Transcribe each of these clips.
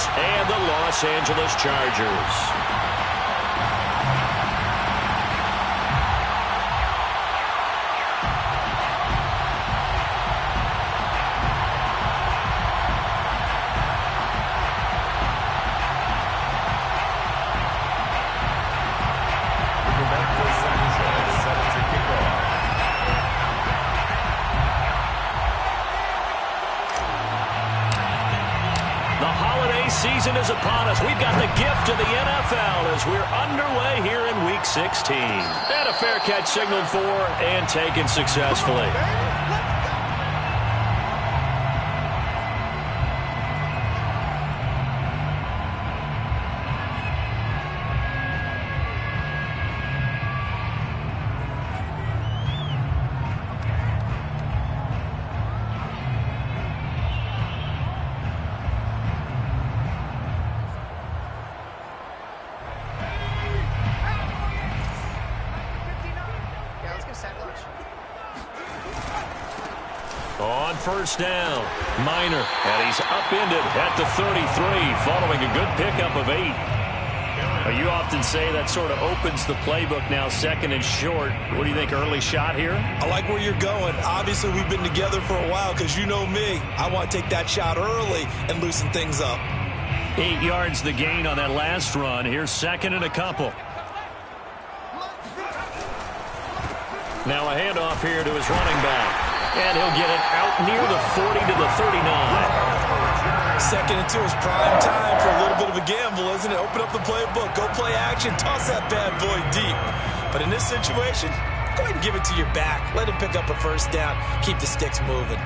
Rams and the Los Angeles Chargers. Season is upon us. We've got the gift of the NFL as we're underway here in Week 16. And a fair catch signaled for and taken successfully. On first down, Minor, and he's upended at the 33 following a good pickup of 8. You often say that sort of opens the playbook now, second and short. What do you think, early shot here? I like where you're going. Obviously, we've been together for a while because you know me. I want to take that shot early and loosen things up. 8 yards the gain on that last run. Here's second and a couple. Now a handoff here to his running back. And he'll get it out near the 40 to the 39. Second and 2 is prime time for a little bit of a gamble, isn't it? Open up the playbook, go play action, toss that bad boy deep. But in this situation, go ahead and give it to your back. Let him pick up a first down. Keep the sticks moving.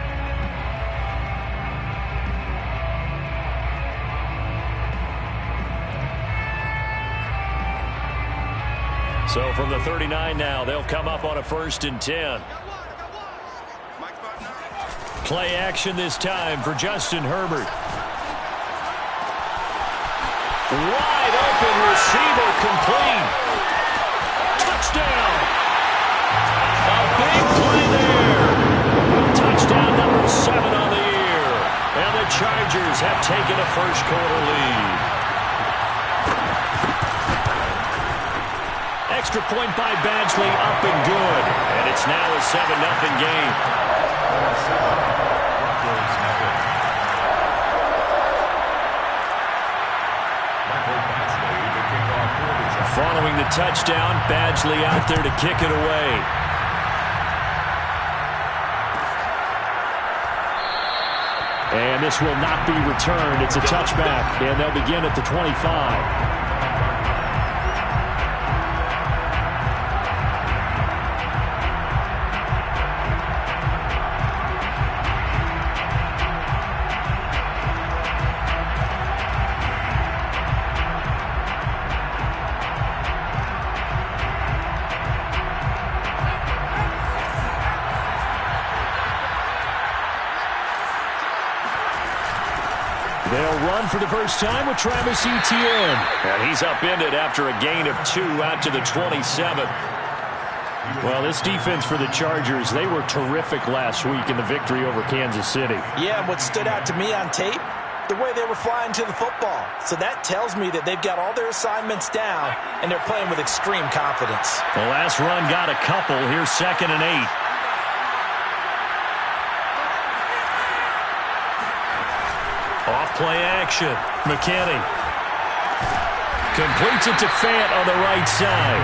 So from the 39 now, they'll come up on a 1st and 10. Play action this time for Justin Herbert. Wide open receiver complete. Touchdown. A big play there. Touchdown number 7 on the year. And the Chargers have taken a first quarter lead. Extra point by Badgley, up and good. And it's now a 7-0 game. Following the touchdown, Badgley out there to kick it away. And this will not be returned. It's a touchback, and they'll begin at the 25. They'll run for the first time with Travis Etienne. And he's upended after a gain of 2 out to the 27. Well, this defense for the Chargers, they were terrific last week in the victory over Kansas City. Yeah, what stood out to me on tape, the way they were flying to the football. So that tells me that they've got all their assignments down, and they're playing with extreme confidence. The last run got a couple. Here's 2nd and 8. Off-play action. McKinney completes it to Fant on the right side.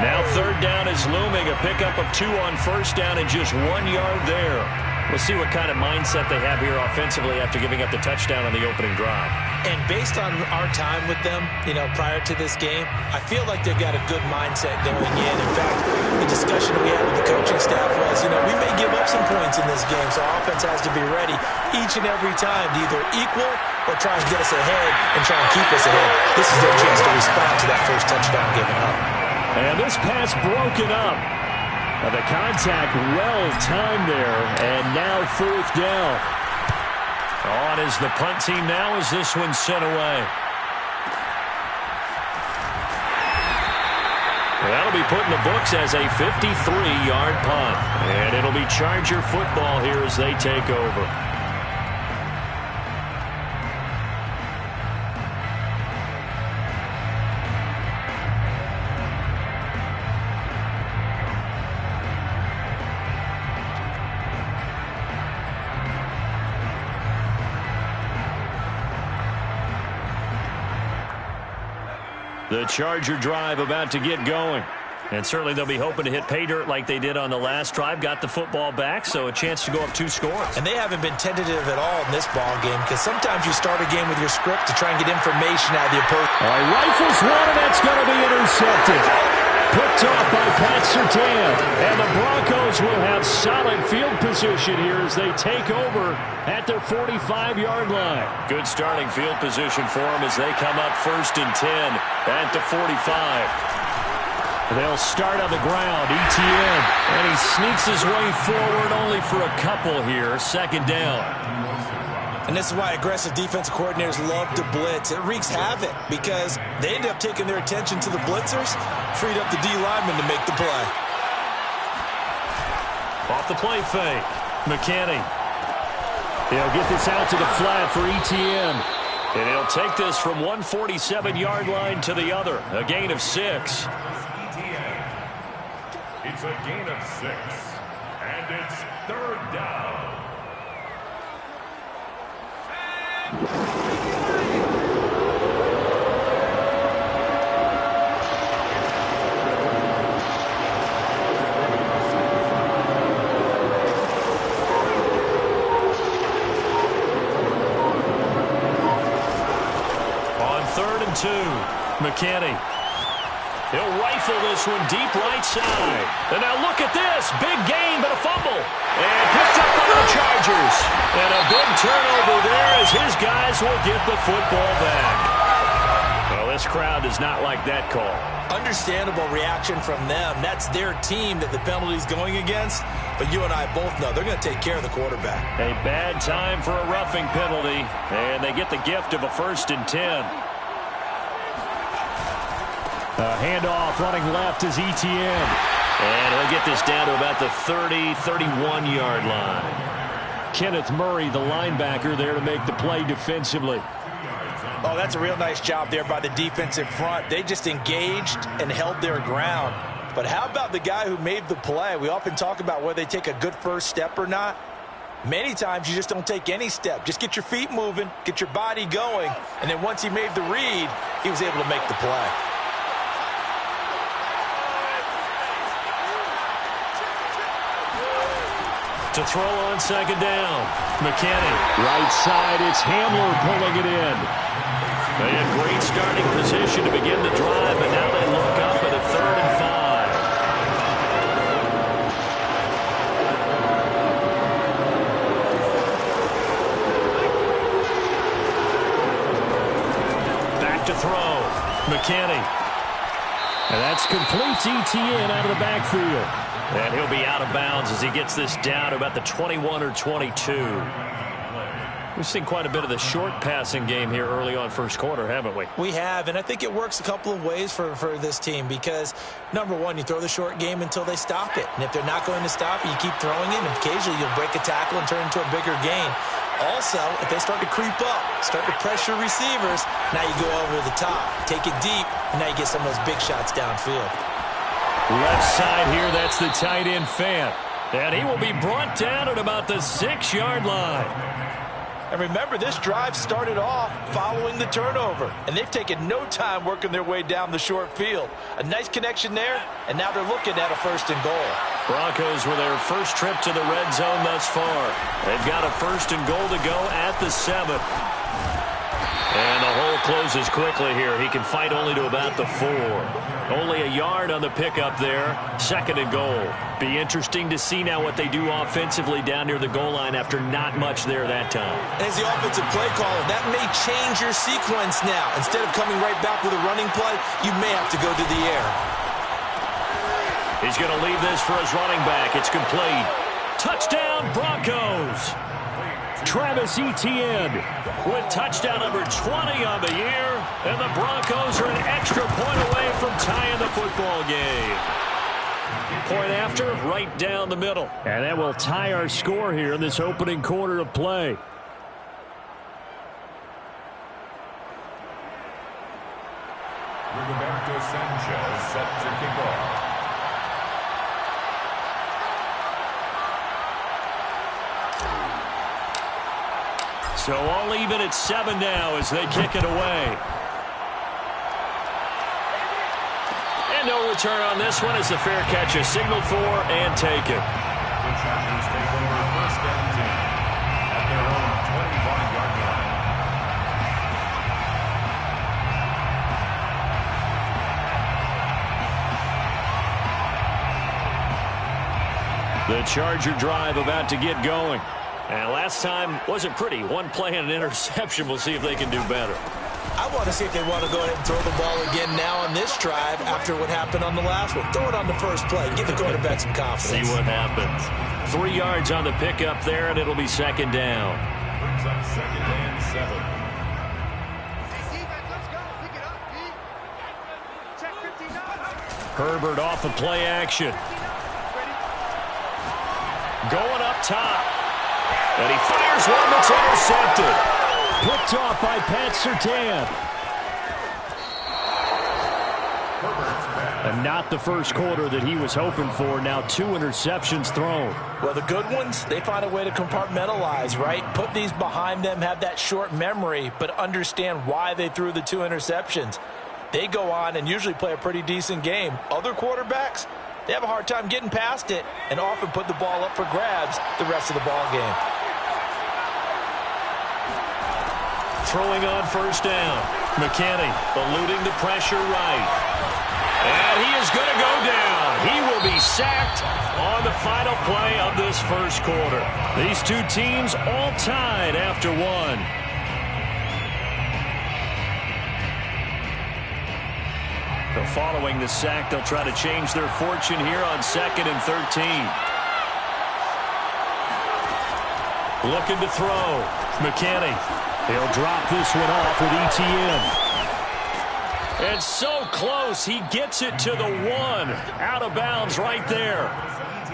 Now 3rd down is looming. A pickup of 2 on first down and just 1 yard there. We'll see what kind of mindset they have here offensively after giving up the touchdown on the opening drive. And based on our time with them, prior to this game, I feel like they've got a good mindset going in. In fact, the discussion we had with the coaching staff was, we may give up some points in this game, so our offense has to be ready each and every time to either equal or try and get us ahead and try and keep us ahead. This is their chance to respond to that first touchdown given up. And this pass broken up. The contact well-timed there, and now 4th down. On is the punt team now as this one's sent away. That'll be put in the books as a 53-yard punt. And it'll be Charger football here as they take over. The Charger drive about to get going. And certainly they'll be hoping to hit pay dirt like they did on the last drive. Got the football back, so a chance to go up 2 scores. And they haven't been tentative at all in this ball game because sometimes you start a game with your script to try and get information out of the opponent. All right, rifles one, and that's going to be intercepted. Picked off by Pat Surtain. And the Broncos will have solid field position here as they take over at their 45-yard line. Good starting field position for them as they come up 1st and 10 at the 45. They'll start on the ground. Etienne. And he sneaks his way forward only for a couple here. 2nd down. And this is why aggressive defensive coordinators love to blitz. It wreaks havoc because they end up taking their attention to the blitzers, freed up the D lineman to make the play. Off the play fake. McKinney. He'll get this out to the flat for Etienne. And he'll take this from 147-yard line to the other. A gain of 6. It's a gain of 6, and it's 3rd down. On 3rd and 2, McKinney. He'll rifle this one deep right side. And now look at this. Big gain, but a fumble. And picked up by the Chargers. And a big turnover there as his guys will get the football back. Well, this crowd does not like that call. Understandable reaction from them. That's their team that the penalty's going against. But you and I both know they're going to take care of the quarterback. A bad time for a roughing penalty. And they get the gift of a 1st and 10. Handoff running left is Etienne. And he'll get this down to about the 30, 31-yard line. Kenneth Murray, the linebacker, there to make the play defensively. Oh, that's a real nice job there by the defensive front. They just engaged and held their ground. But how about the guy who made the play? We often talk about whether they take a good first step or not. Many times you just don't take any step. Just get your feet moving, get your body going, and then once he made the read, he was able to make the play. To throw on 2nd down. McKinney. Right side, it's Hamler pulling it in. They had great starting position to begin the drive, but now they look up at a 3rd and 5. Back to throw. McKinney. And that's complete to Etienne out of the backfield. And he'll be out of bounds as he gets this down to about the 21 or 22. We've seen quite a bit of the short passing game here early on 1st quarter, haven't we? We have, and I think it works a couple of ways for this team because, number one, you throw the short game until they stop it. And if they're not going to stop it, you keep throwing it, and occasionally you'll break a tackle and turn it into a bigger gain. Also, if they start to creep up, start to pressure receivers, now you go over the top, take it deep, and now you get some of those big shots downfield. Left side here, that's the tight end Fant. And he will be brought down at about the 6-yard line. And remember, this drive started off following the turnover. And they've taken no time working their way down the short field. A nice connection there, and now they're looking at a 1st and goal. Broncos with their first trip to the red zone thus far. They've got a 1st and goal to go at the 7. And the hole closes quickly here. He can fight only to about the 4. Only a yard on the pickup there. 2nd and goal. Be interesting to see now what they do offensively down near the goal line after not much there that time. As the offensive play caller, that may change your sequence now. Instead of coming right back with a running play, you may have to go to the air. He's going to leave this for his running back. It's complete. Touchdown, Broncos. Travis Etienne with touchdown number 20 on the year. And the Broncos are an extra point away from tying the football game. Point after, right down the middle. And that will tie our score here in this opening quarter of play. Rigoberto Sanchez set to kick off. So all even at 7 now as they kick it away. And no return on this one as the fair catch is signaled for and taken. The Chargers take over first and 10 at their own 25-yard line. The Charger drive about to get going. And last time wasn't pretty. One play and an interception. We'll see if they can do better. I want to see if they want to go ahead and throw the ball again now on this drive after what happened on the last one. Throw it on the first play. Give the quarterback some confidence. See what happens. 3 yards on the pickup there, and it'll be second down. Brings up second and 7. Herbert off of play action. Going up top. And he fires one that's intercepted. Picked off by Pat Surtain. And not the first quarter that he was hoping for. Now 2 interceptions thrown. Well, the good ones, they find a way to compartmentalize, right? Put these behind them, have that short memory, but understand why they threw the 2 interceptions. They go on and usually play a pretty decent game. Other quarterbacks, they have a hard time getting past it and often put the ball up for grabs the rest of the ball game. Throwing on first down. McKinney eluding the pressure right. And he is going to go down. He will be sacked on the final play of this first quarter. These 2 teams all tied after 1. So following the sack, they'll try to change their fortune here on 2nd and 13. Looking to throw. McKinney. He'll drop this one off with ETN. And so close, he gets it to the 1. Out of bounds right there.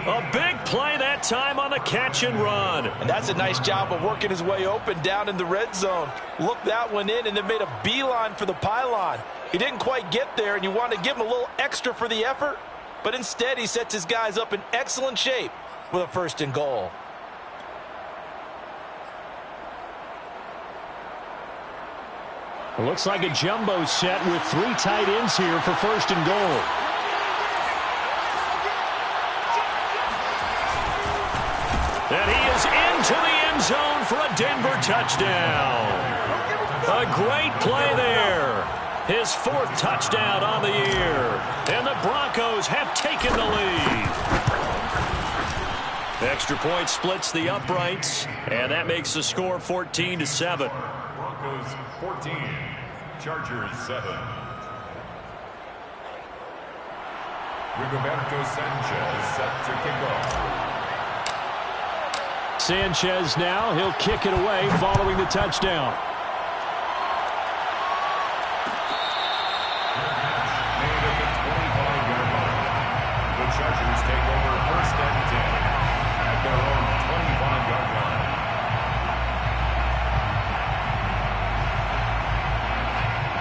A big play that time on the catch and run. And that's a nice job of working his way open down in the red zone. Looked that one in and then made a beeline for the pylon. He didn't quite get there, and you want to give him a little extra for the effort. But instead, he sets his guys up in excellent shape with a 1st and goal. It looks like a jumbo set with 3 tight ends here for 1st and goal. And he is into the end zone for a Denver touchdown. A great play there. His 4th touchdown on the year. And the Broncos have taken the lead. Extra point splits the uprights. And that makes the score 14-7. Broncos 14, Chargers 7. Rigoberto Sanchez set to kick off. Sanchez now, he'll kick it away following the touchdown. Made at the 25-yard line. The Chargers take over first and 10 at their own 25-yard line.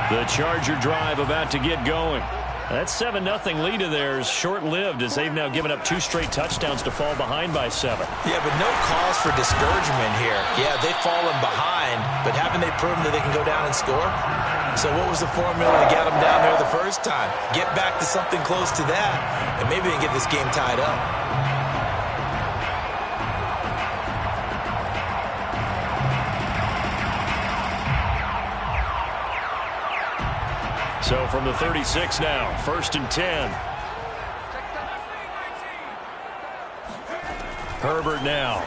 The Charger drive about to get going. That 7-0 lead of theirs short-lived as they've now given up 2 straight touchdowns to fall behind by 7. Yeah, but no cause for discouragement here. Yeah, they've fallen behind, but haven't they proven that they can go down and score? So what was the formula to get them down there the first time? Get back to something close to that, and maybe they can get this game tied up. So from the 36 now, 1st and 10. Herbert now.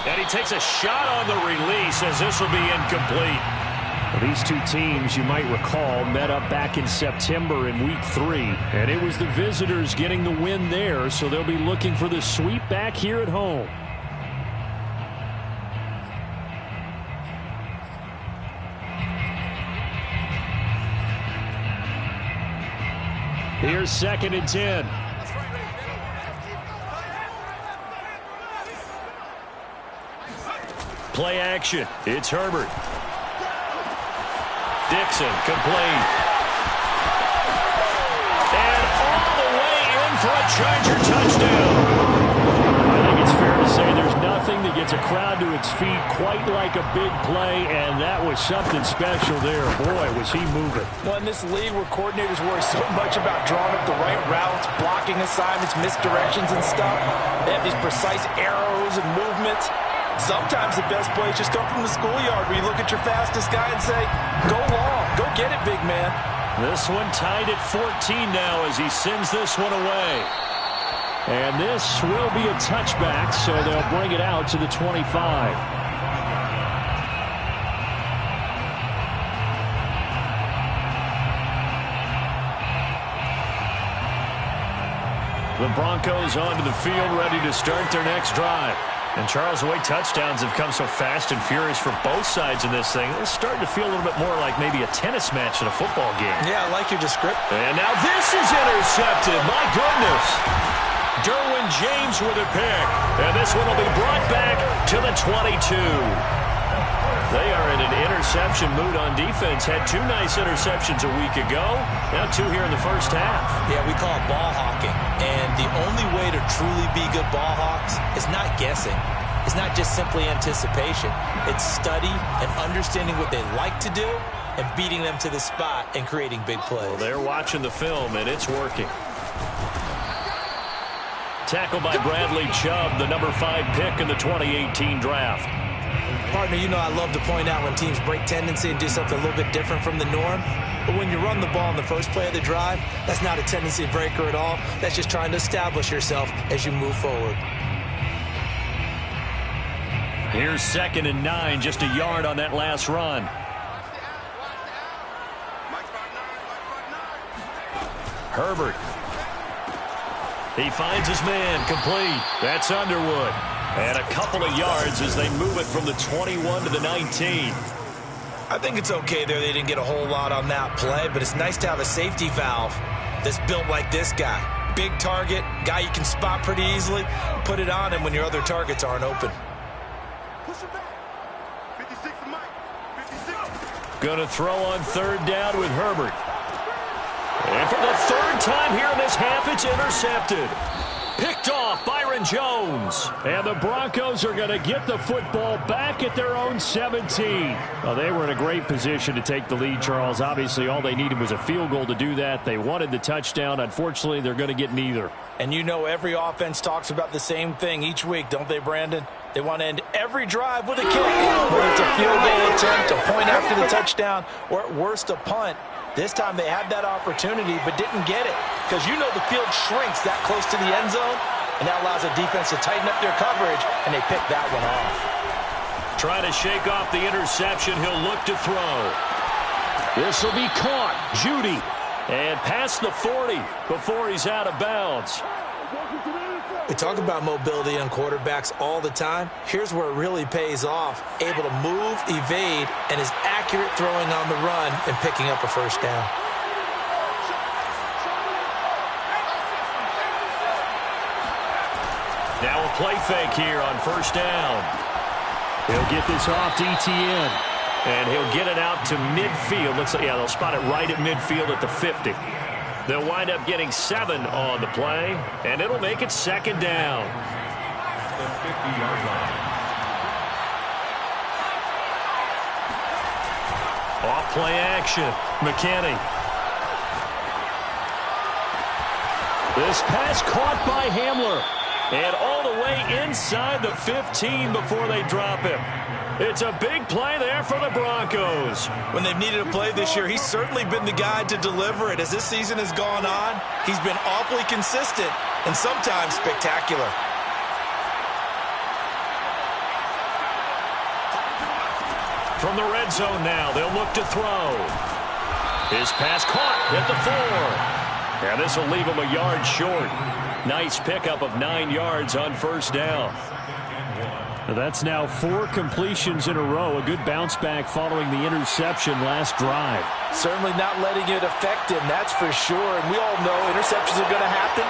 And he takes a shot on the release as this will be incomplete. Well, these 2 teams, you might recall, met up back in September in Week 3. And it was the visitors getting the win there, so they'll be looking for the sweep back here at home. Here's 2nd and 10. Play action. It's Herbert. Dixon complete. And all the way in for a Charger touchdown. I think it's fair fair to say there's nothing that gets a crowd to its feet quite like a big play, and that was something special there. Boy, was he moving. Well, in this league where coordinators worry so much about drawing up the right routes, blocking assignments, misdirections and stuff, they have these precise arrows and movements. Sometimes the best plays just come from the schoolyard where you look at your fastest guy and say, go long, go get it, big man. This one tied at 14 now as he sends this one away. And this will be a touchback, so they'll bring it out to the 25. The Broncos onto the field, ready to start their next drive. And Charles, the way touchdowns have come so fast and furious for both sides in this thing, it's starting to feel a little bit more like maybe a tennis match in a football game. Yeah, I like your description. And now this is intercepted. My goodness. Derwin James with a pick. And this one will be brought back to the 22. They are in an interception mood on defense. Had 2 nice interceptions a week ago. Now 2 here in the first half. Yeah, we call it ball hawking. And the only way to truly be good ball hawks is not guessing. It's not just simply anticipation. It's study and understanding what they like to do and beating them to the spot and creating big plays. Well, they're watching the film, and it's working. Tackled by Bradley Chubb, the number 5 pick in the 2018 draft. Partner, you know I love to point out when teams break tendency and do something a little bit different from the norm. But when you run the ball in the first play of the drive, that's not a tendency breaker at all. That's just trying to establish yourself as you move forward. Here's 2nd and 9, just a yard on that last run. Herbert. He finds his man, complete. That's Underwood. And a couple of yards as they move it from the 21 to the 19. I think it's okay there. They didn't get a whole lot on that play, but it's nice to have a safety valve that's built like this guy. Big target, guy you can spot pretty easily. Put it on him when your other targets aren't open. Going to throw on 3rd down with Herbert. And for the 3rd time here in this half, it's intercepted. Picked off Byron Jones. And the Broncos are going to get the football back at their own 17. Well, they were in a great position to take the lead, Charles. Obviously, all they needed was a field goal to do that. They wanted the touchdown. Unfortunately, they're going to get neither. And you know every offense talks about the same thing each week, don't they, Brandon? They want to end every drive with a kick. Whether it's a field goal attempt, a point after the touchdown, or at worst a punt. This time they had that opportunity but didn't get it because you know the field shrinks that close to the end zone, and that allows the defense to tighten up their coverage, and they pick that one off. Trying to shake off the interception. He'll look to throw. This will be caught. Judy. And past the 40 before he's out of bounds. We talk about mobility on quarterbacks all the time. Here's where it really pays off. Able to move, evade, and is accurate throwing on the run and picking up a first down. Now a play fake here on 1st down. He'll get this off to Etienne. And he'll get it out to midfield. Looks like, yeah, they'll spot it right at midfield at the 50. They'll wind up getting 7 on the play, and it'll make it 2nd down. The 50-yard line. Off play action. McKinney. This pass caught by Hamler. And all the way inside the 15 before they drop him. It's a big play there for the Broncos. When they've needed a play this year, he's certainly been the guy to deliver it. As this season has gone on, he's been awfully consistent and sometimes spectacular. From the red zone now, they'll look to throw. His pass caught at the 4. And this will leave him a yard short. Nice pickup of 9 yards on 1st down. That's now 4 completions in a row. A good bounce back following the interception last drive. Certainly not letting it affect him, that's for sure. And we all know interceptions are going to happen.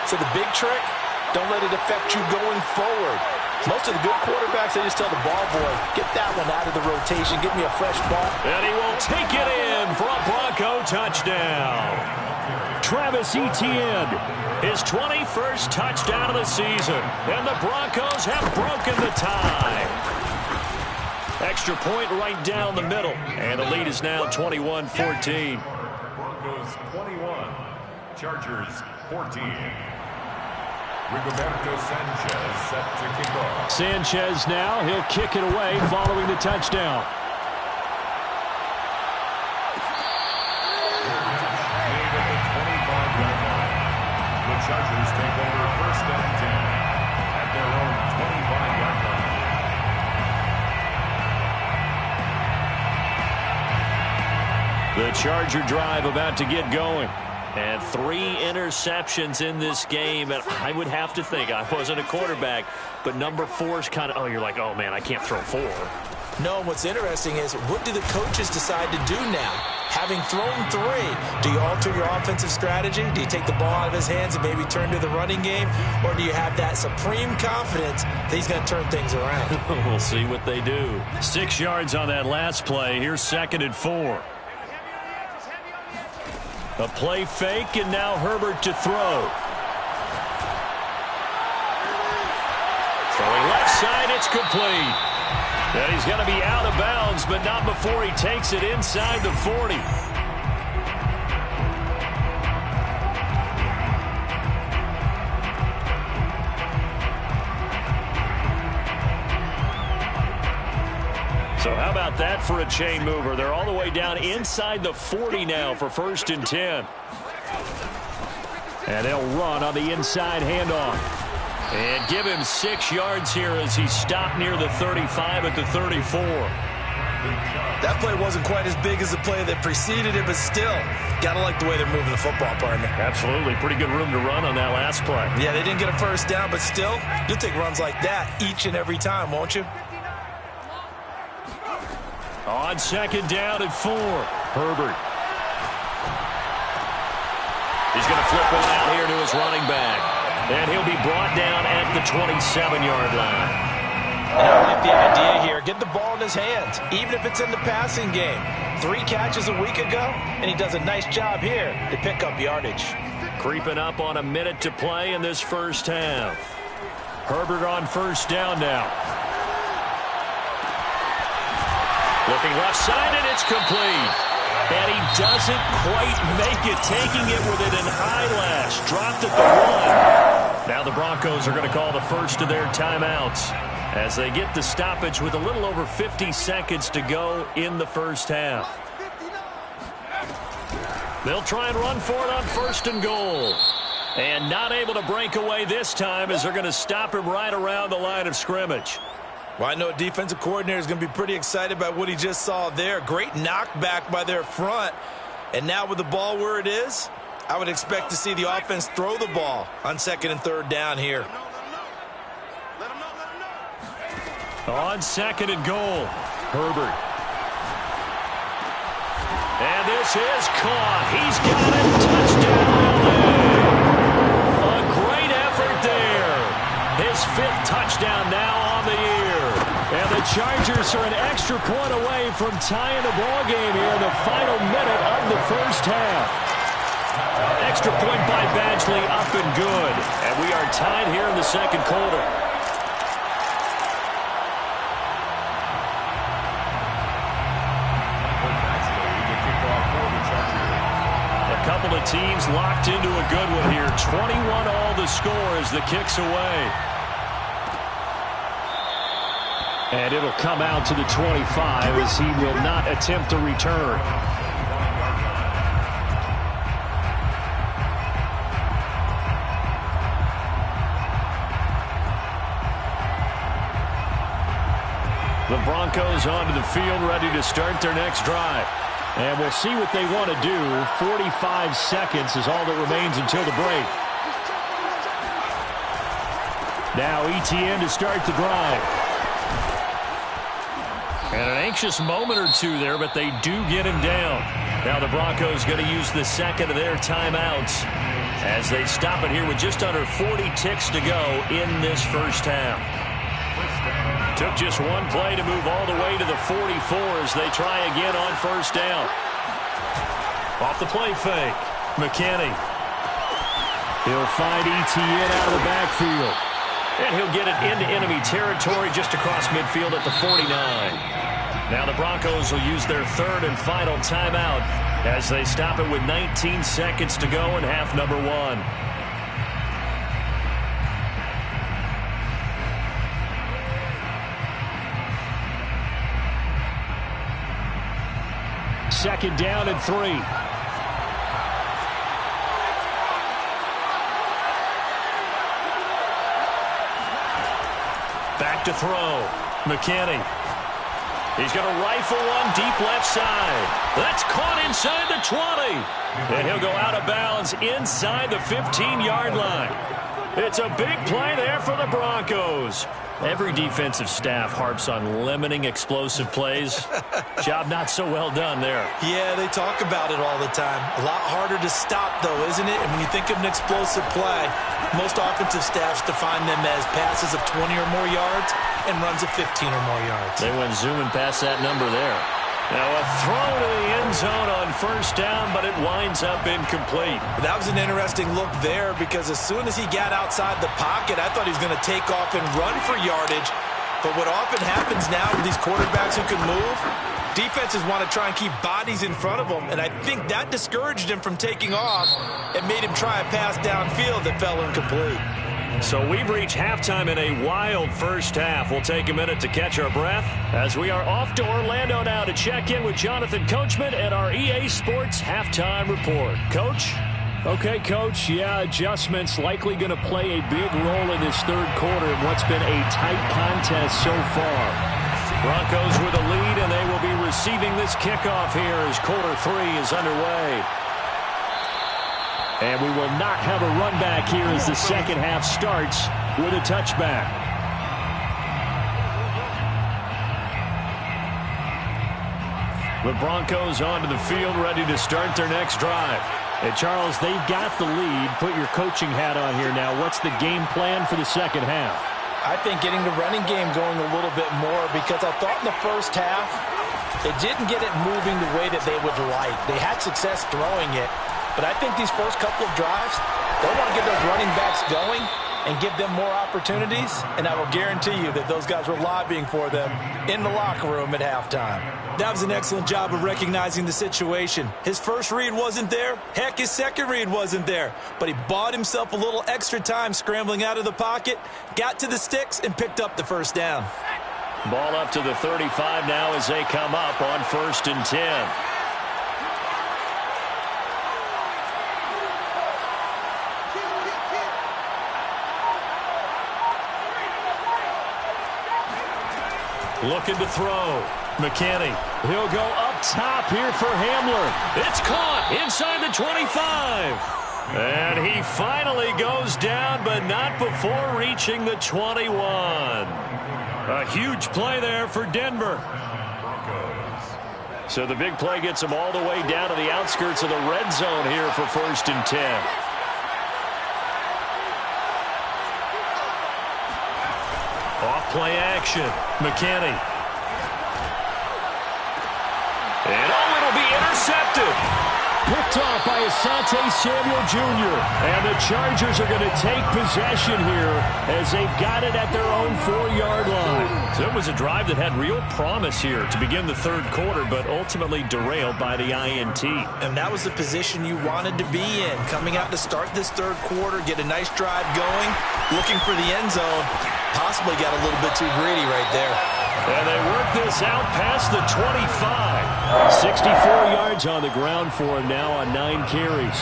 So the big trick, don't let it affect you going forward. Most of the good quarterbacks, they just tell the ball boy, get that one out of the rotation, get me a fresh ball. And he will take it in for a Bronco touchdown. Travis Etienne. His 21st touchdown of the season. And the Broncos have broken the tie. Extra point right down the middle. And the lead is now 21-14. Broncos 21, Chargers 14. Rigoberto Sanchez set to kick off. Sanchez now, he'll kick it away following the touchdown. Made at the 25-yard line. The Chargers take over first and 10 at their own 25-yard line. The Charger drive about to get going. And 3 interceptions in this game. And I would have to think, I wasn't a quarterback, but number 4 is kind of, you're like, oh, man, I can't throw 4. No, what's interesting is what do the coaches decide to do now? Having thrown 3, do you alter your offensive strategy? Do you take the ball out of his hands and maybe turn to the running game? Or do you have that supreme confidence that he's going to turn things around? We'll see what they do. 6 yards on that last play. Here's 2nd and 4. A play fake, and now Herbert to throw. Throwing left side, it's complete. And he's going to be out of bounds, but not before he takes it inside the 40. So how about that for a chain mover? They're all the way down inside the 40 now for 1st and 10. And they'll run on the inside handoff. And give him 6 yards here as he stopped near the 35 at the 34. That play wasn't quite as big as the play that preceded it, but still, got to like the way they're moving the football, partner. Absolutely. Pretty good room to run on that last play. Yeah, they didn't get a first down, but still, you'll take runs like that each and every time, won't you? On 2nd down at 4, Herbert. He's going to flip one out here to his running back. And he'll be brought down at the 27-yard line. I like the idea here. Get the ball in his hands, even if it's in the passing game. 3 catches a week ago, and he does a nice job here to pick up yardage. Creeping up on a minute to play in this first half. Herbert on 1st down now. Looking left side, and it's complete. And he doesn't quite make it, taking it with an eyelash. Dropped at the 1. Now the Broncos are going to call the first of their timeouts as they get the stoppage with a little over 50 seconds to go in the first half. They'll try and run for it on 1st and goal. And not able to break away this time as they're going to stop him right around the line of scrimmage. Well, I know a defensive coordinator is going to be pretty excited about what he just saw there. Great knockback by their front. And now with the ball where it is, I would expect to see the offense throw the ball on 2nd and 3rd down here. On 2nd and goal, Herbert. And this is caught. He's got it. Touchdown. A great effort there. His 5th touchdown now on the year. And the Chargers are an extra point away from tying the ball game here in the final minute of the first half. Extra point by Badgley up and good. And we are tied here in the 2nd quarter. A couple of teams locked into a good one here. 21-all the score as the kick's away. And it'll come out to the 25 as he will not attempt to return. The Broncos onto the field, ready to start their next drive. And we'll see what they want to do. 45 seconds is all that remains until the break. Now Etienne to start the drive. And an anxious moment or two there, but they do get him down. Now the Broncos going to use the 2nd of their timeouts as they stop it here with just under 40 ticks to go in this first half. Took just one play to move all the way to the 44 as they try again on 1st down. Off the play fake, McKinney. He'll find Etienne out of the backfield. And he'll get it into enemy territory just across midfield at the 49. Now the Broncos will use their third and final timeout as they stop it with 19 seconds to go in half number 1. Second down and 3. Back to throw. McKinney. He's going to rifle one deep left side. That's caught inside the 20. And he'll go out of bounds inside the 15-yard line. It's a big play there for the Broncos. Every defensive staff harps on limiting explosive plays. Job not so well done there. Yeah, they talk about it all the time. A lot harder to stop, though, isn't it? And when you think of an explosive play, most offensive staffs define them as passes of 20 or more yards and runs of 15 or more yards. They went zooming past that number there. Now a throw to the end zone on first down, but it winds up incomplete. That was an interesting look there because as soon as he got outside the pocket, I thought he was going to take off and run for yardage. But what often happens now with these quarterbacks who can move, defenses want to try and keep bodies in front of them, and I think that discouraged him from taking off and made him try a pass downfield that fell incomplete. So we've reached halftime in a wild first half. We'll take a minute to catch our breath as we are off to Orlando now to check in with Jonathan Coachman at our EA Sports Halftime Report. Coach? Okay, Coach. Yeah, adjustments likely going to play a big role in this third quarter in what's been a tight contest so far. Broncos with a lead, and they will be receiving this kickoff here as quarter 3 is underway. And we will not have a run back here as the second half starts with a touchback. The Broncos onto the field ready to start their next drive. And Charles, they've got the lead. Put your coaching hat on here now. What's the game plan for the second half? I think getting the running game going a little bit more because I thought in the first half they didn't get it moving the way that they would like. They had success throwing it. But I think these first couple of drives, they want to get those running backs going and give them more opportunities. And I will guarantee you that those guys were lobbying for them in the locker room at halftime. That was an excellent job of recognizing the situation. His first read wasn't there. Heck, his second read wasn't there. But he bought himself a little extra time scrambling out of the pocket, got to the sticks, and picked up the first down. Ball up to the 35 now as they come up on 1st and 10. Looking to throw. McKinney. He'll go up top here for Hamler. It's caught inside the 25. And he finally goes down, but not before reaching the 21. A huge play there for Denver. So the big play gets him all the way down to the outskirts of the red zone here for 1st and 10. Off-play action. McKinney. And it'll be intercepted. Picked off by Asante Samuel Jr. And the Chargers are going to take possession here as they've got it at their own 4-yard line. So it was a drive that had real promise here to begin the third quarter, but ultimately derailed by the INT. And that was the position you wanted to be in. Coming out to start this third quarter, get a nice drive going, looking for the end zone. Possibly got a little bit too greedy right there. And they work this out past the 25. 64 yards on the ground for him now on 9 carries.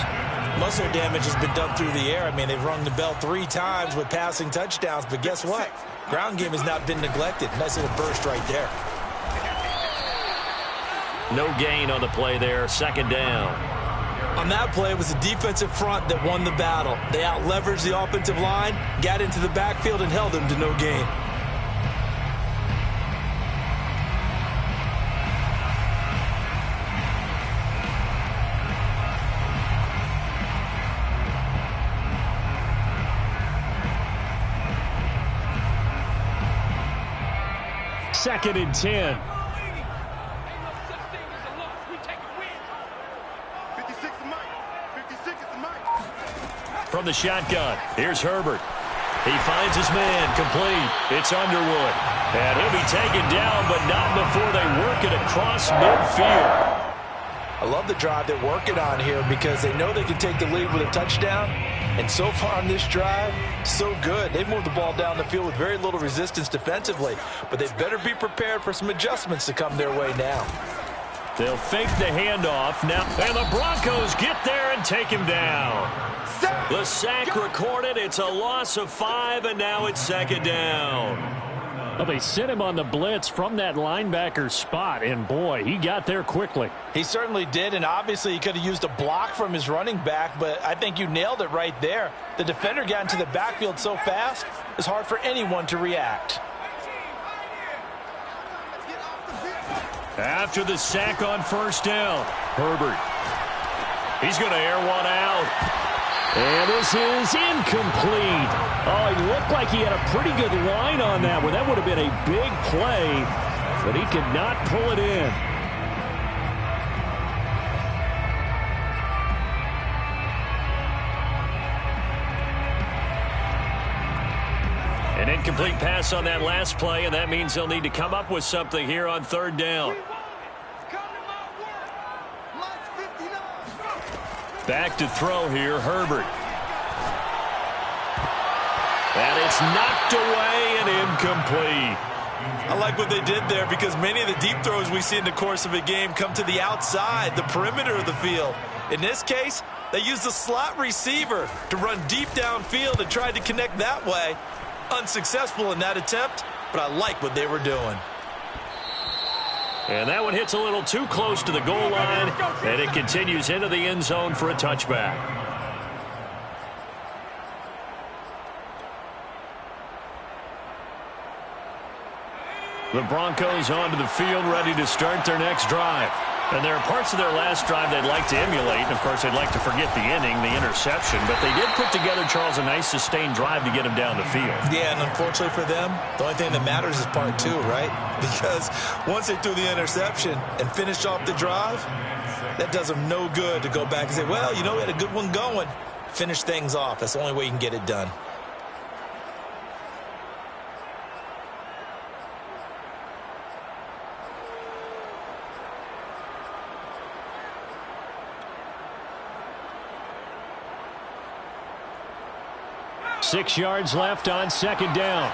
Most of their damage has been done through the air. I mean, they've rung the bell 3 times with passing touchdowns, but guess what? Ground game has not been neglected. Nice little burst right there. No gain on the play there. Second down. On that play, it was the defensive front that won the battle. They out-leveraged the offensive line, got into the backfield, and held them to no gain. Second and 10. from the shotgun. Here's Herbert. He finds his man, complete. It's Underwood. And he'll be taken down, but not before they work it across midfield. I love the drive they're working on here because they know they can take the lead with a touchdown. And so far on this drive, so good. They've moved the ball down the field with very little resistance defensively. But they better be prepared for some adjustments to come their way now. They'll fake the handoff now. And the Broncos get there and take him down. The sack recorded. It's a loss of 5, and now it's second down. Well, they sent him on the blitz from that linebacker spot, and boy, he got there quickly. He certainly did, and obviously he could have used a block from his running back, but I think you nailed it right there. The defender got into the backfield so fast, it's hard for anyone to react. After the sack on first down, Herbert. He's going to air one out. And this is incomplete. Oh, he looked like he had a pretty good line on that one. That would have been a big play, but he could not pull it in. An incomplete pass on that last play, and that means they'll need to come up with something here on third down. Back to throw here, Herbert. And it's knocked away and incomplete. I like what they did there because many of the deep throws we see in the course of a game come to the outside, the perimeter of the field. In this case, they used the slot receiver to run deep downfield and tried to connect that way. Unsuccessful in that attempt, but I like what they were doing. And that one hits a little too close to the goal line, and it continues into the end zone for a touchback. The Broncos onto the field, ready to start their next drive. And there are parts of their last drive they'd like to emulate. And, of course, they'd like to forget the inning, the interception. But they did put together, Charles, a nice sustained drive to get him down the field. Yeah, and unfortunately for them, the only thing that matters is part 2, right? Because once they threw the interception and finished off the drive, that does them no good to go back and say, well, you know, we had a good one going. Finish things off. That's the only way you can get it done. Six yards left on second down.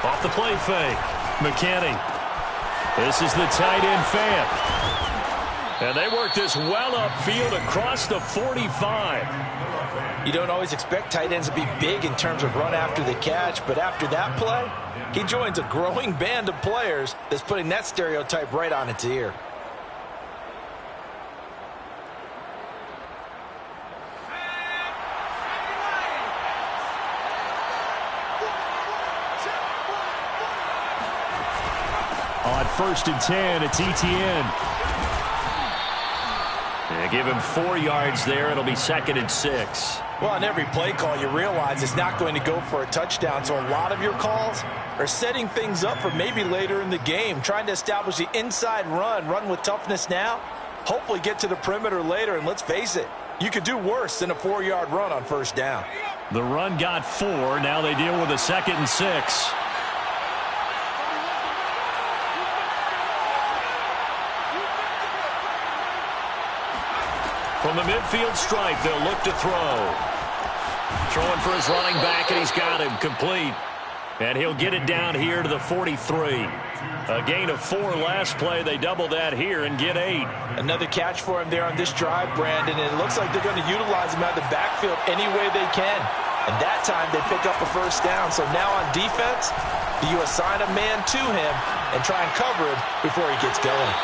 Off the play fake. McKinney. This is the tight end fan. And they work this well upfield across the 45. You don't always expect tight ends to be big in terms of run after the catch, but after that play, he joins a growing band of players that's putting that stereotype right on its ear. On 1st and 10, it's Etienne. They give him 4 yards there. It'll be 2nd and 6. Well, on every play call, you realize it's not going to go for a touchdown, so a lot of your calls are setting things up for maybe later in the game, trying to establish the inside run with toughness now, hopefully get to the perimeter later, and let's face it, you could do worse than a 4-yard run on first down. The run got 4. Now they deal with a 2nd and 6. From the midfield stripe, they'll look to throw. Throwing for his running back, and he's got him complete. And he'll get it down here to the 43. A gain of 4 last play. They double that here and get 8. Another catch for him there on this drive, Brandon. And it looks like they're going to utilize him out of the backfield any way they can. And that time they pick up a first down. So now on defense, do you assign a man to him and try and cover him before he gets going?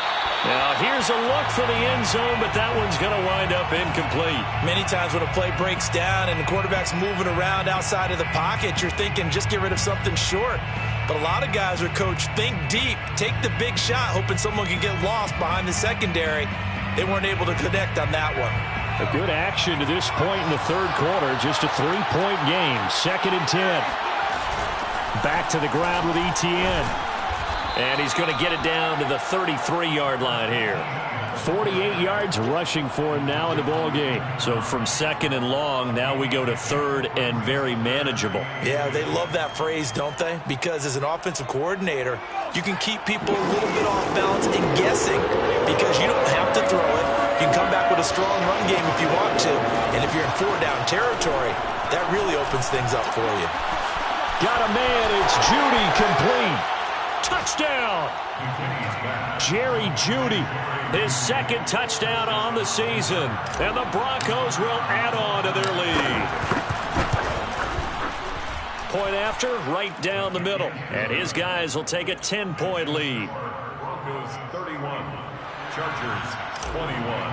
Now here's a look for the end zone, but that one's going to wind up incomplete. Many times when a play breaks down and the quarterback's moving around outside of the pocket, you're thinking just get rid of something short. But a lot of guys are coached, think deep, take the big shot, hoping someone can get lost behind the secondary. They weren't able to connect on that one. A good action to this point in the third quarter. Just a 3-point game. 2nd and 10. Back to the ground with Etienne. And he's going to get it down to the 33-yard line here. 48 yards rushing for him now in the ball game. So from second and long, now we go to third and very manageable. Yeah, they love that phrase, don't they? Because as an offensive coordinator, you can keep people a little bit off balance and guessing because you don't have to throw it. You can come back with a strong run game if you want to. And if you're in four-down territory, that really opens things up for you. Got a man. It's Jeudy complete. Touchdown. Jerry Jeudy. His second touchdown on the season. And the Broncos will add on to their lead. Point after, right down the middle. And his guys will take a 10-point lead. Broncos 31, Chargers 21.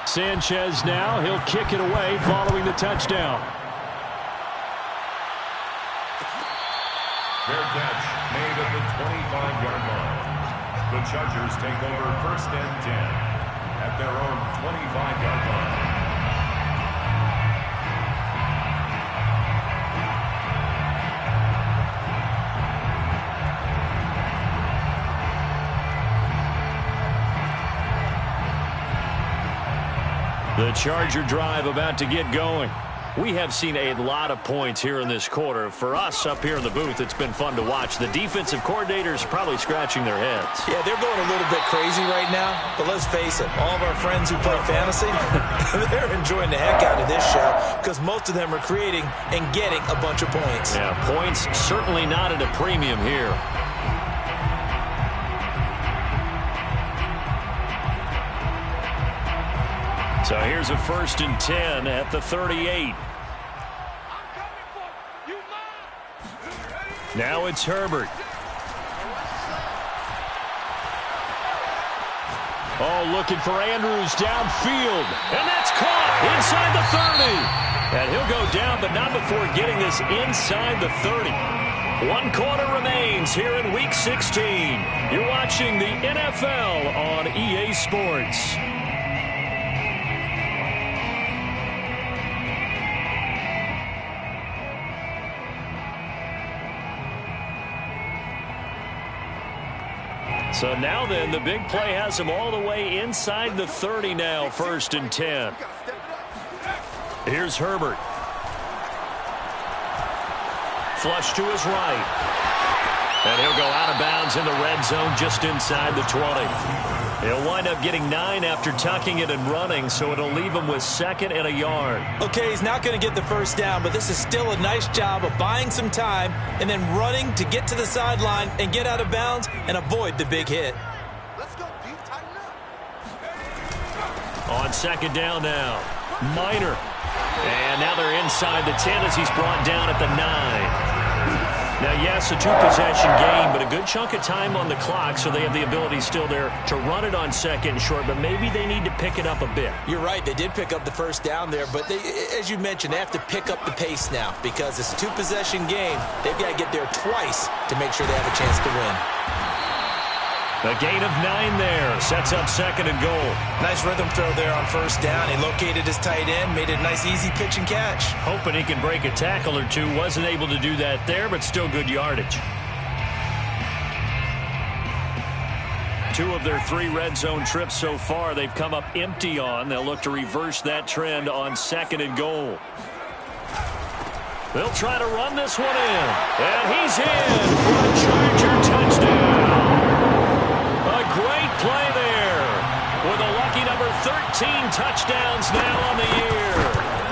Sanchez now. He'll kick it away following the touchdown. Fair catch made at the 25-yard line. The Chargers take over first and 10 at their own 25-yard line. The Charger drive about to get going. We have seen a lot of points here in this quarter. For us up here in the booth, it's been fun to watch. The defensive coordinators probably scratching their heads. Yeah, they're going a little bit crazy right now, but let's face it, all of our friends who play fantasy, they're enjoying the heck out of this show because most of them are creating and getting a bunch of points. Yeah, points certainly not at a premium here. So here's a first and 10 at the 38. Now it's Herbert. Oh, looking for Andrews downfield. And that's caught inside the 30. And he'll go down, but not before getting this inside the 30. 1 quarter remains here in Week 16. You're watching the NFL on EA Sports. So now then, the big play has him all the way inside the 30 now, first and 10. Here's Herbert. Flush to his right. And he'll go out of bounds in the red zone just inside the 20. He'll wind up getting 9 after tucking it and running, so it'll leave him with second and a yard. Okay, he's not going to get the first down, but this is still a nice job of buying some time and then running to get to the sideline and get out of bounds and avoid the big hit. Let's go deep, tighten up. On second down now, Minor. And now they're inside the 10 as he's brought down at the 9. Now, yes, a 2-possession game, but a good chunk of time on the clock, so they have the ability still there to run it on second and short, but maybe they need to pick it up a bit. You're right. They did pick up the first down there, but they, as you mentioned, they have to pick up the pace now because it's a 2-possession game. They've got to get there twice to make sure they have a chance to win. A gain of 9 there. Sets up second and goal. Nice rhythm throw there on first down. He located his tight end, made it a nice, easy pitch and catch. Hoping he can break a tackle or two. Wasn't able to do that there, but still good yardage. 2 of their 3 red zone trips so far, they've come up empty on. They'll look to reverse that trend on second and goal. They'll try to run this one in. And he's in for a Charger touchdown. A great play there with a lucky number 13 touchdowns now on the year.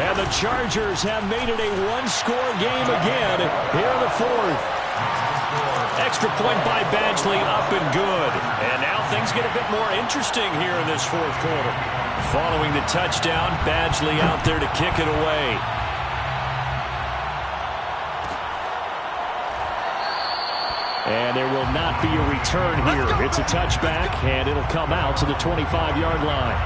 And the Chargers have made it a one-score game again here in the 4th. Extra point by Badgley up and good. And now things get a bit more interesting here in this 4th quarter. Following the touchdown, Badgley out there to kick it away. And there will not be a return here. It's a touchback, and it'll come out to the 25-yard line.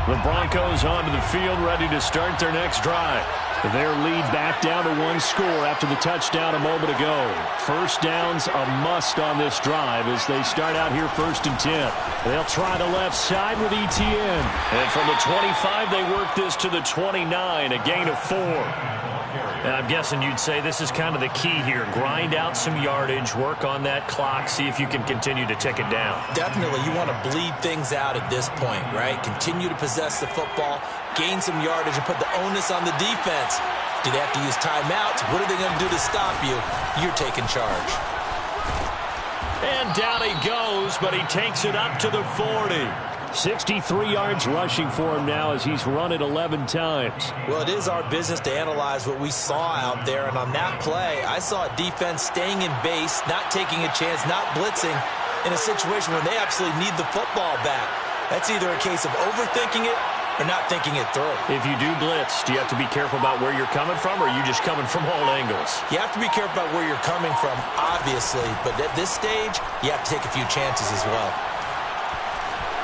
The Broncos onto the field, ready to start their next drive. Their lead back down to 1 score after the touchdown a moment ago. First down's a must on this drive as they start out here first and 10. They'll try the left side with Etienne. And from the 25, they work this to the 29, a gain of 4. And I'm guessing you'd say this is kind of the key here. Grind out some yardage, work on that clock, see if you can continue to tick it down. Definitely. You want to bleed things out at this point, right? Continue to possess the football, gain some yardage, and put the onus on the defense. Do they have to use timeouts? What are they going to do to stop you? You're taking charge. And down he goes, but he takes it up to the 40. 63 yards rushing for him now as he's run it 11 times. Well, it is our business to analyze what we saw out there, and on that play, I saw a defense staying in base, not taking a chance, not blitzing in a situation where they absolutely need the football back. That's either a case of overthinking it or not thinking it through. If you do blitz, do you have to be careful about where you're coming from, or are you just coming from all angles? You have to be careful about where you're coming from, obviously, but at this stage, you have to take a few chances as well.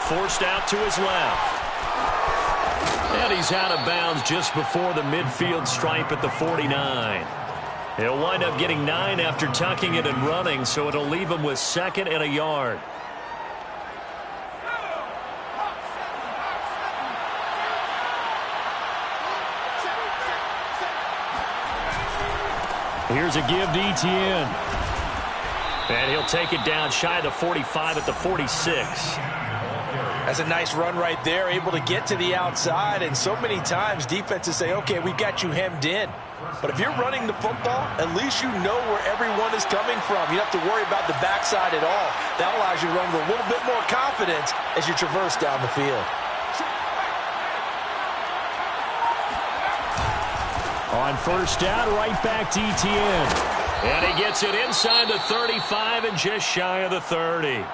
Forced out to his left. And he's out of bounds just before the midfield stripe at the 49. He'll wind up getting 9 after tucking it and running, so it'll leave him with 2nd and a yard. Here's a give to Etienne. And he'll take it down shy of the 45 at the 46. That's a nice run right there, able to get to the outside, and so many times defenses say, okay, we've got you hemmed in. But if you're running the football, at least you know where everyone is coming from. You don't have to worry about the backside at all. That allows you to run with a little bit more confidence as you traverse down the field. On first down, right back to Etienne. And he gets it inside the 35 and just shy of the 30.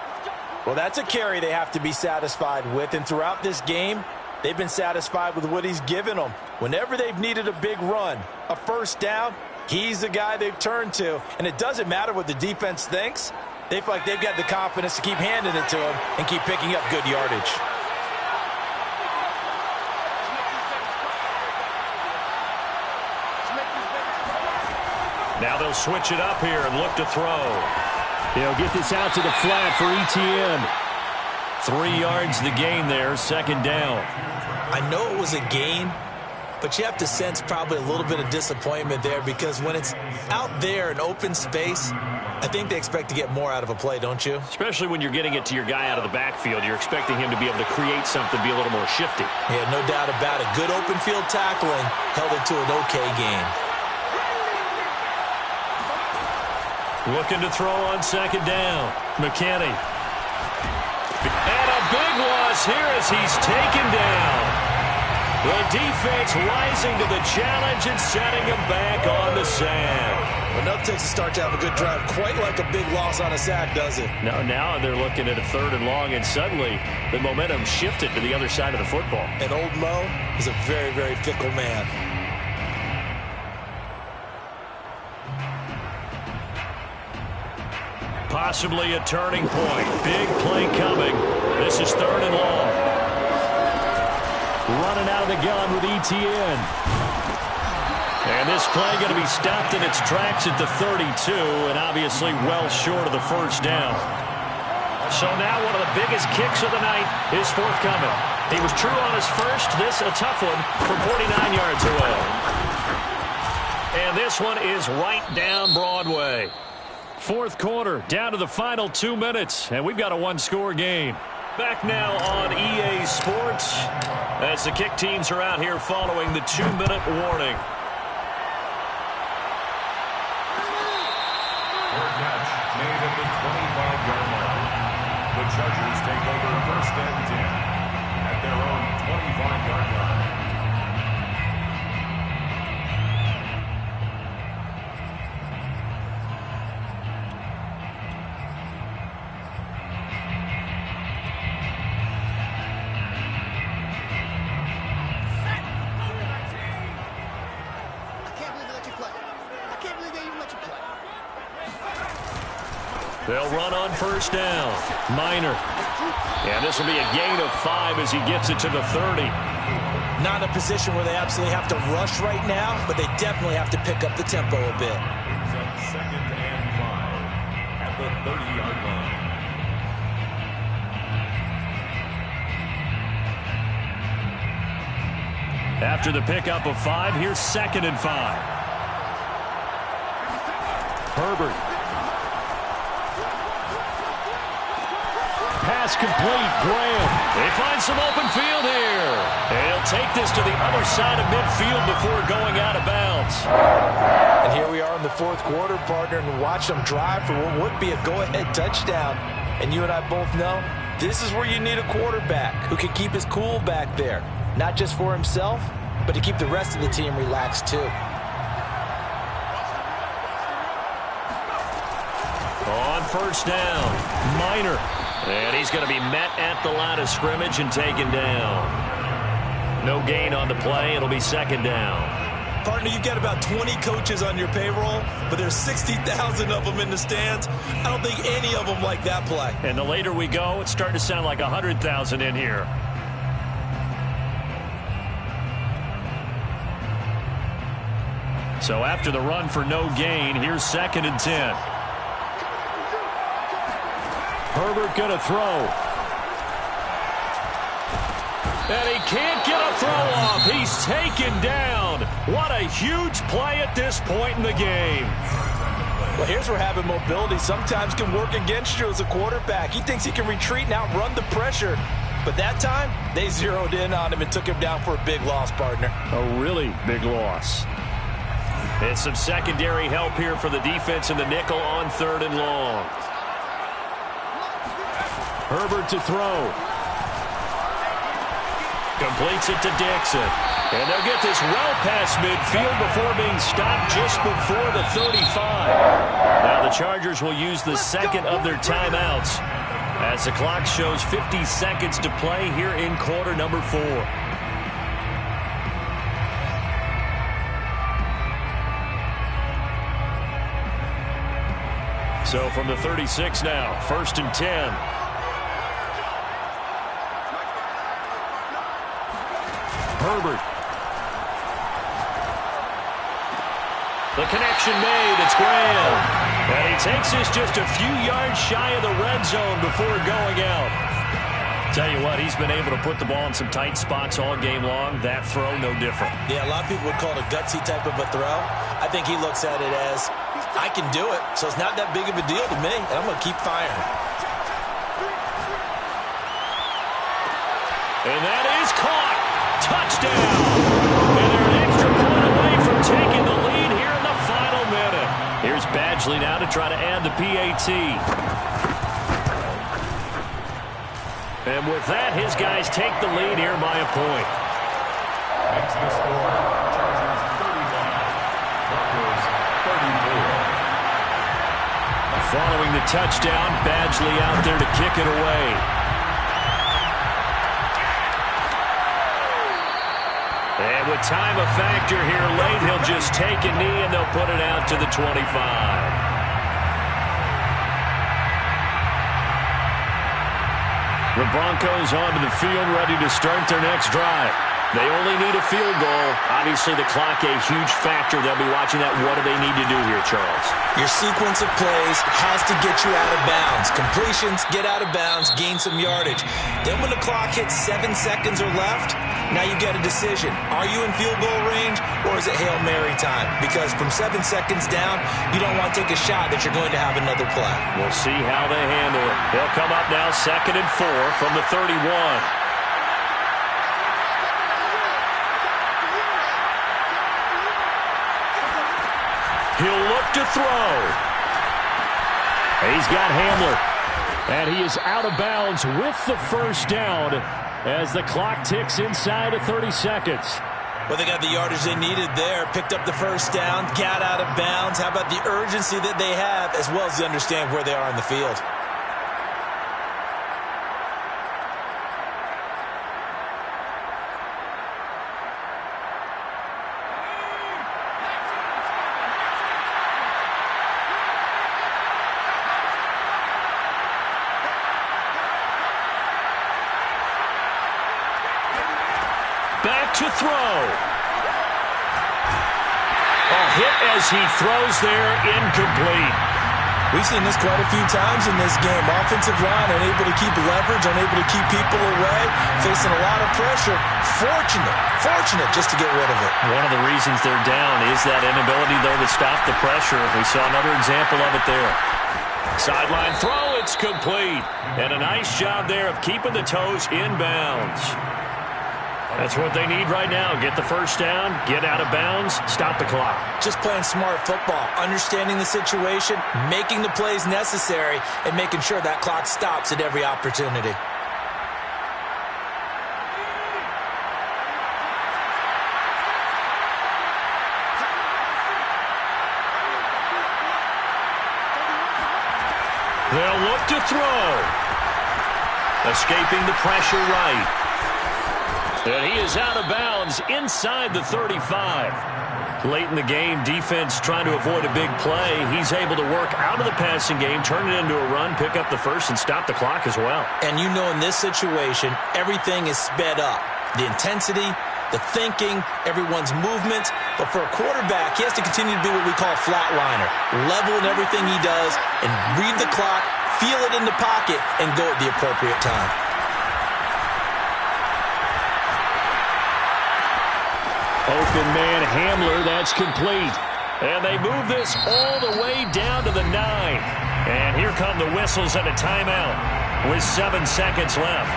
Well, that's a carry they have to be satisfied with, and throughout this game, they've been satisfied with what he's given them. Whenever they've needed a big run, a first down, he's the guy they've turned to, and it doesn't matter what the defense thinks. They feel like they've got the confidence to keep handing it to him and keep picking up good yardage. Now they'll switch it up here and look to throw. He'll get this out to the flat for Etienne. 3 yards the gain there, 2nd down. I know it was a gain, but you have to sense probably a little bit of disappointment there, because when it's out there in open space, I think they expect to get more out of a play, don't you? Especially when you're getting it to your guy out of the backfield. You're expecting him to be able to create something, be a little more shifty. Yeah, no doubt about it. Good open field tackling held it to an okay gain. Looking to throw on 2nd down. McKinney. And a big loss here as he's taken down. The defense rising to the challenge and setting him back on the sand. Enough takes a start to have a good drive. Quite like a big loss on a sack, does it? No, now they're looking at a 3rd and long, and suddenly the momentum shifted to the other side of the football. And old Mo is a very, very fickle man. Possibly a turning point. Big play coming. This is 3rd and long. Running out of the gun with Etienne. And this play going to be stopped in its tracks at the 32, and obviously well short of the first down. So now one of the biggest kicks of the night is forthcoming. He was true on his first. This a tough one from 49 yards away. And this one is right down Broadway. 4th quarter, down to the final 2 minutes, and we've got a 1-score game. Back now on EA Sports as the kick teams are out here following the 2-minute warning. Catch made at the 25-yard line. The Chargers take over 1st and 10 at their own 25-yard line. They'll run on first down. Minor. And this will be a gain of 5 as he gets it to the 30. Not in a position where they absolutely have to rush right now, but they definitely have to pick up the tempo a bit. Brings up 2nd and 5 at the 30-yard line. After the pickup of 5, here's 2nd and 5. Herbert. Pass complete. Graham. They find some open field here. And he'll take this to the other side of midfield before going out of bounds. And here we are in the fourth quarter, partner, and watch them drive for what would be a go-ahead touchdown. And you and I both know this is where you need a quarterback who can keep his cool back there. Not just for himself, but to keep the rest of the team relaxed too. On first down, Minor. And he's going to be met at the line of scrimmage and taken down. No gain on the play. It'll be second down. Partner, you've got about 20 coaches on your payroll, but there's 60,000 of them in the stands. I don't think any of them like that play. And the later we go, it's starting to sound like 100,000 in here. So after the run for no gain, here's 2nd and 10. Herbert going to throw. And he can't get a throw off. He's taken down. What a huge play at this point in the game. Well, here's where having mobility sometimes can work against you as a quarterback. He thinks he can retreat and outrun the pressure. But that time, they zeroed in on him and took him down for a big loss, partner. A really big loss. And some secondary help here for the defense in the nickel on 3rd and long. Herbert to throw. Completes it to Dixon. And they'll get this well past midfield before being stopped just before the 35. Now the Chargers will use the second of their timeouts as the clock shows 50 seconds to play here in quarter number 4. So from the 36 now, 1st and 10. Herbert. The connection made. It's Graham. And he takes this just a few yards shy of the red zone before going out. Tell you what, he's been able to put the ball in some tight spots all game long. That throw, no different. Yeah, a lot of people would call it a gutsy type of a throw. I think he looks at it as, I can do it, so it's not that big of a deal to me, and I'm going to keep firing. And that is caught. Touchdown! And they're an extra point away from taking the lead here in the final minute. Here's Badgley now to try to add the PAT. And with that, his guys take the lead here by a point. Makes the score. Chargers 31. Broncos 34. Following the touchdown, Badgley out there to kick it away. And with time a factor here late, he'll just take a knee and they'll put it out to the 25. The Broncos onto the field ready to start their next drive. They only need a field goal. Obviously, the clock a huge factor. They'll be watching that. What do they need to do here, Charles? Your sequence of plays has to get you out of bounds. Completions, get out of bounds, gain some yardage. Then when the clock hits 7 seconds or left, now you get a decision. Are you in field goal range or is it Hail Mary time? Because from 7 seconds down, you don't want to take a shot that you're going to have another play. We'll see how they handle it. They'll come up now 2nd and 4 from the 31. He'll look to throw. He's got Hamler. And he is out of bounds with the first down as the clock ticks inside of 30 seconds. Well, they got the yardage they needed there, picked up the first down, got out of bounds. How about the urgency that they have as well as they understand where they are in the field? Back to throw. A hit as he throws there, incomplete. We've seen this quite a few times in this game. Offensive line unable to keep leverage, unable to keep people away, facing a lot of pressure. Fortunate just to get rid of it. One of the reasons they're down is that inability, though, to stop the pressure. We saw another example of it there. Sideline throw, it's complete. And a nice job there of keeping the toes in bounds. That's what they need right now. Get the first down, get out of bounds, stop the clock. Just playing smart football, understanding the situation, making the plays necessary, and making sure that clock stops at every opportunity. They'll look to throw. Escaping the pressure right. And he is out of bounds inside the 35. Late in the game, defense trying to avoid a big play. He's able to work out of the passing game, turn it into a run, pick up the first, and stop the clock as well. And you know in this situation, everything is sped up. The intensity, the thinking, everyone's movements. But for a quarterback, he has to continue to be what we call a flatliner. Level in everything he does and read the clock, feel it in the pocket, and go at the appropriate time. Open man Hamler, that's complete. And they move this all the way down to the 9. And here come the whistles and a timeout with 7 seconds left.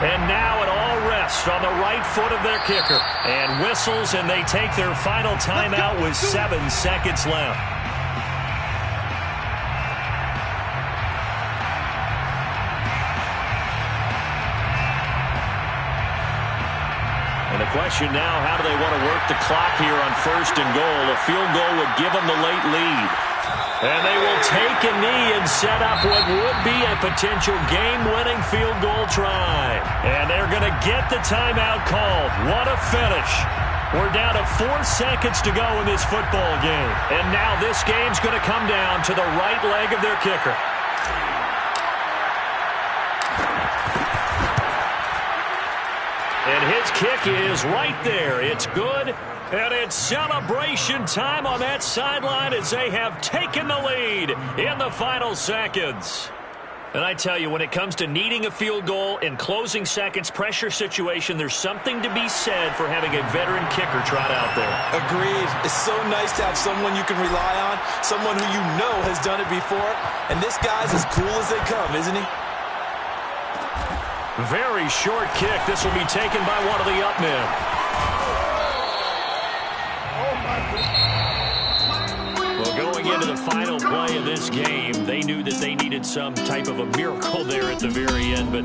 And now it all rests on the right foot of their kicker. And whistles, and they take their final timeout with 7 seconds left. And the question now, how do they want to work the clock here on 1st and goal? A field goal would give them the late lead. And they will take a knee and set up what would be a potential game-winning field goal try. And they're going to get the timeout called. What a finish. We're down to 4 seconds to go in this football game. And now this game's going to come down to the right leg of their kicker. And his kick is right there. It's good. And it's celebration time on that sideline as they have taken the lead in the final seconds. And I tell you, when it comes to needing a field goal in closing seconds, pressure situation, there's something to be said for having a veteran kicker trot out there. Agreed. It's so nice to have someone you can rely on, someone who you know has done it before. And this guy's as cool as they come, isn't he? Very short kick. This will be taken by one of the up men. Well, going into the final play of this game, they knew that they needed some type of a miracle there at the very end, but